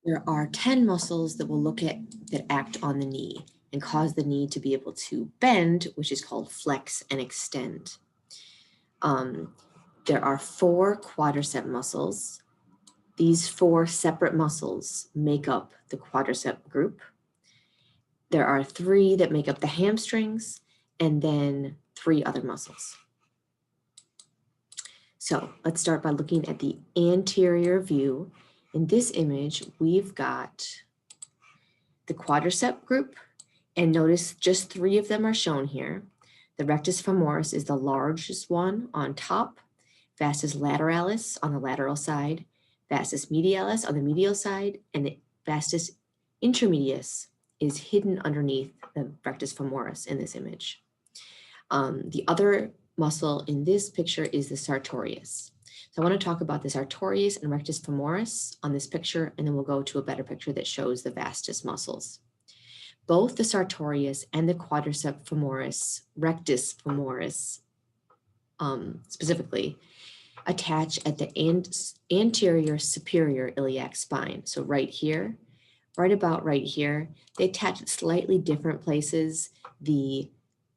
There are 10 muscles that we'll look at that act on the knee and cause the knee to be able to bend, which is called flex and extend. There are 4 quadricep muscles. These 4 separate muscles make up the quadricep group. There are 3 that make up the hamstrings, and then 3 other muscles. So let's start by looking at the anterior view. In this image, we've got the quadricep group, and notice just 3 of them are shown here. The rectus femoris is the largest one on top, vastus lateralis on the lateral side, vastus medialis on the medial side, and the vastus intermedius is hidden underneath the rectus femoris in this image. The other muscle in this picture is the sartorius. So I want to talk about the sartorius and rectus femoris on this picture, and then we'll go to a better picture that shows the vastus muscles. Both the sartorius and the quadricep femoris, rectus femoris specifically, attach at the anterior superior iliac spine. So right here, right about right here, they attach at slightly different places. The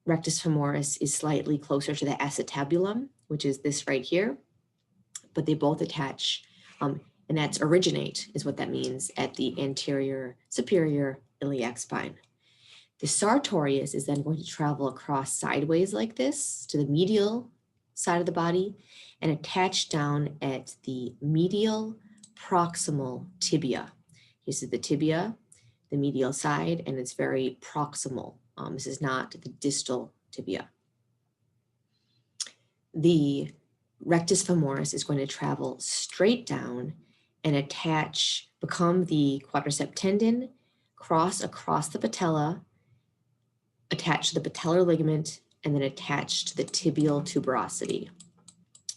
rectus femoris is slightly closer to the acetabulum, which is this right here, but they both attach, and that's originate is what that means, at the anterior superior iliac spine. The sartorius is then going to travel across sideways like this to the medial side of the body and attach down at the medial proximal tibia. This is the tibia, the medial side, and it's very proximal. This is not the distal tibia. The rectus femoris is going to travel straight down and attach, become the quadricep tendon, cross across the patella, attach to the patellar ligament, and then attach to the tibial tuberosity.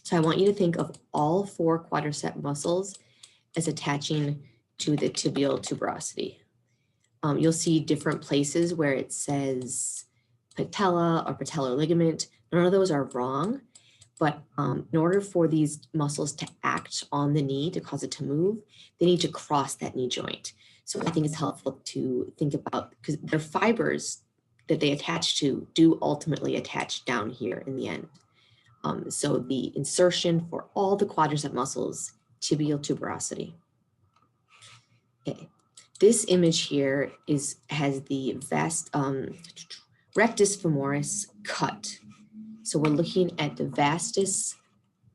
So I want you to think of all 4 quadricep muscles as attaching to the tibial tuberosity. You'll see different places where it says patella or patellar ligament. None of those are wrong, but in order for these muscles to act on the knee, to cause it to move, they need to cross that knee joint. So I think it's helpful to think about, because their fibers that they attach to do ultimately attach down here in the end. So the insertion for all the quadricep muscles, tibial tuberosity. Okay. This image here has the rectus femoris cut. So we're looking at the vastus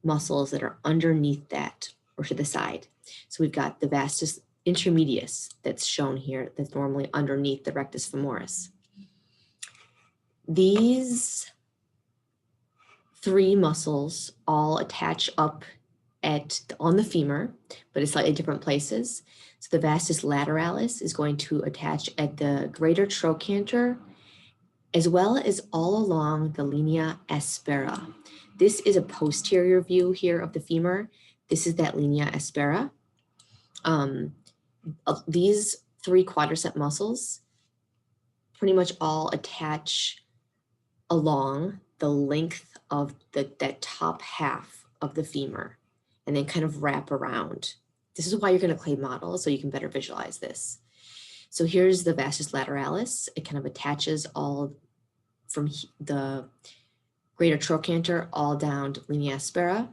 muscles that are underneath that or to the side. So we've got the vastus intermedius that's shown here that's normally underneath the rectus femoris. These 3 muscles all attach up on the femur, but in slightly different places. So the vastus lateralis is going to attach at the greater trochanter, as well as all along the linea aspera. This is a posterior view here of the femur. This is that linea aspera. These 3 quadricep muscles pretty much all attach along the length of that top half of the femur and then kind of wrap around. This is why you're going to clay model, so you can better visualize this. So here's the vastus lateralis. It kind of attaches all from the greater trochanter all down to linea aspera.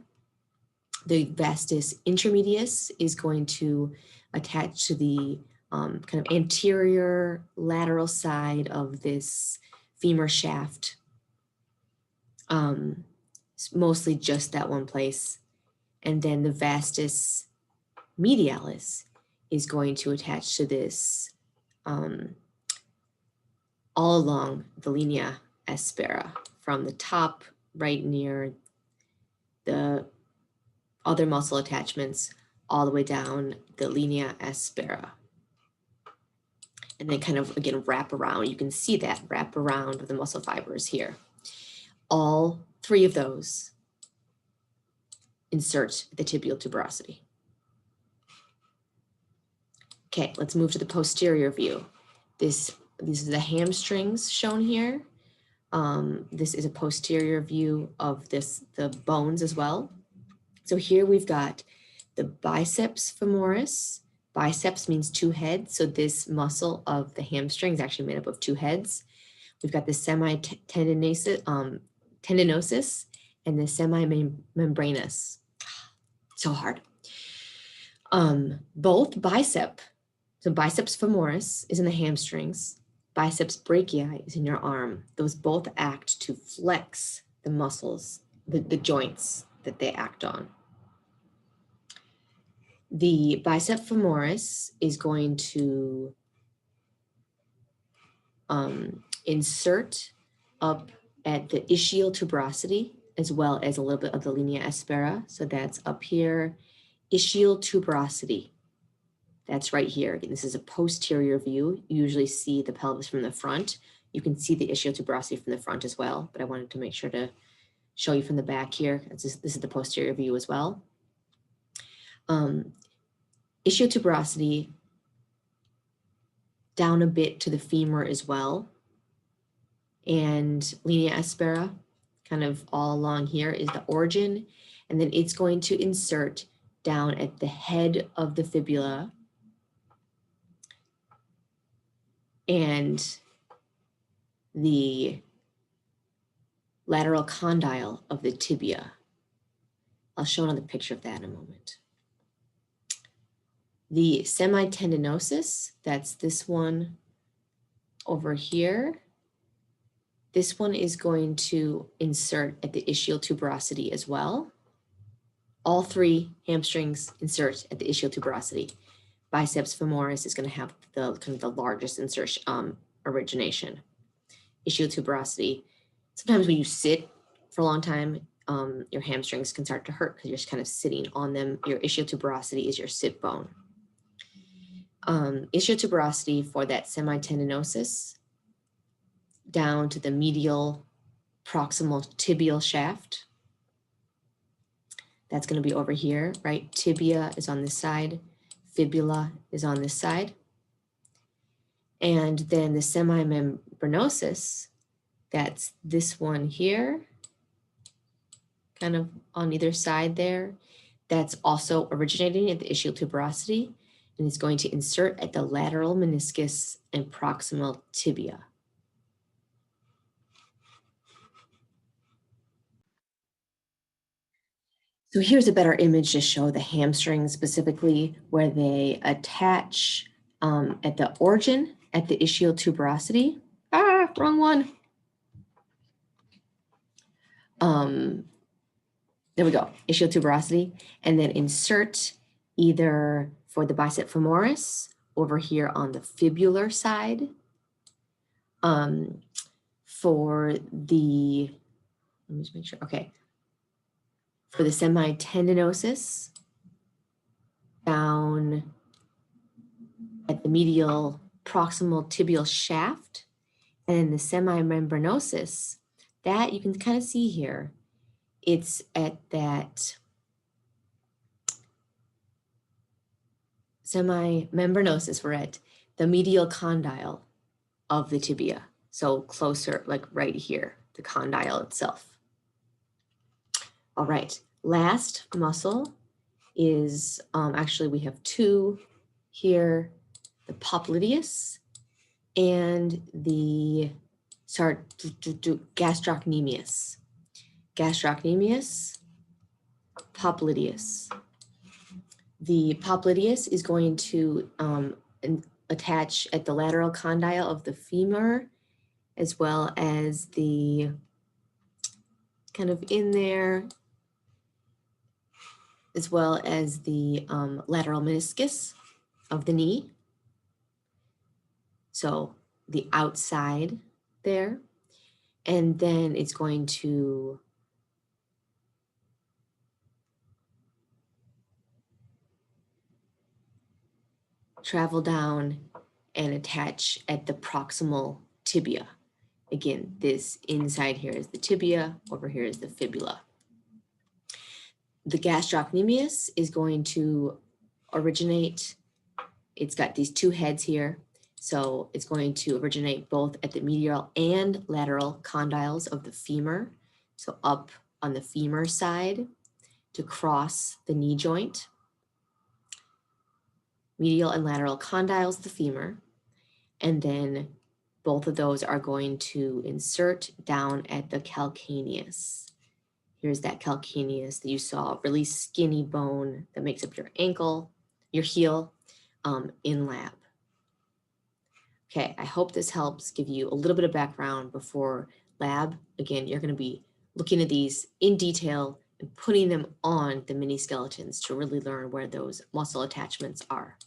The vastus intermedius is going to attach to the kind of anterior lateral side of this femur shaft. It's mostly just that one place. And then the vastus medialis is going to attach to this all along the linea aspera from the top right near the other muscle attachments all the way down the linea aspera. And then kind of, again, wrap around. You can see that wrap around of the muscle fibers here. All 3 of those insert the tibial tuberosity. Okay, let's move to the posterior view. These are the hamstrings shown here. This is a posterior view of the bones as well. So here we've got the biceps femoris, Biceps means two heads. So this muscle of the hamstring is actually made up of two heads. We've got the semitendinosus, tendinosus and the semimembranous. So hard. Both bicep, so biceps femoris is in the hamstrings, biceps brachii is in your arm. Those both act to flex the muscles, the joints that they act on. The bicep femoris is going to insert up at the ischial tuberosity, as well as a little bit of the linea aspera. So that's up here, ischial tuberosity. That's right here. Again, this is a posterior view. You usually see the pelvis from the front. You can see the ischial tuberosity from the front as well, but I wanted to make sure to show you from the back here. This is the posterior view as well. Ischial tuberosity down a bit to the femur as well. And linea aspera, kind of all along here, is the origin. And then it's going to insert down at the head of the fibula and the lateral condyle of the tibia. I'll show another picture of that in a moment. The semitendinosus, that's this one over here. This one is going to insert at the ischial tuberosity as well. All three hamstrings insert at the ischial tuberosity. Biceps femoris is going to have the kind of the largest insertion origination. Ischial tuberosity. Sometimes when you sit for a long time, your hamstrings can start to hurt because you're just kind of sitting on them. Your ischial tuberosity is your sit bone. Ischial tuberosity for that semitendinosus down to the medial proximal tibial shaft. That's going to be over here, right? Tibia is on this side, fibula is on this side. And then the semimembranosus, that's this one here, kind of on either side there. That's also originating at the ischial tuberosity and is going to insert at the lateral meniscus and proximal tibia. So here's a better image to show the hamstrings specifically, where they attach at the origin at the ischial tuberosity. Ah, wrong one. There we go, ischial tuberosity, and then insert either for the bicep femoris over here on the fibular side, for the, let me just make sure, okay, for the semitendinosus down at the medial proximal tibial shaft, and the semimembranosus, that you can kind of see here, it's at that semimembranosus, we're at the medial condyle of the tibia. So closer, like right here, the condyle itself. All right, last muscle is, actually we have two here, the Popliteus and the Gastrocnemius. Gastrocnemius, Popliteus. The Popliteus is going to attach at the lateral condyle of the femur, as well as the kind of in there, as well as the lateral meniscus of the knee. So the outside there. And then it's going to travel down and attach at the proximal tibia. Again, this inside here is the tibia, over here is the fibula. The gastrocnemius is going to originate, it's got these two heads here, so it's going to originate both at the medial and lateral condyles of the femur, so up on the femur side to cross the knee joint. medial and lateral condyles of the femur, and then both of those are going to insert down at the calcaneus. Here's that calcaneus that you saw, really skinny bone that makes up your ankle, your heel, in lab. Okay, I hope this helps give you a little bit of background before lab. Again, you're going to be looking at these in detail and putting them on the mini skeletons to really learn where those muscle attachments are.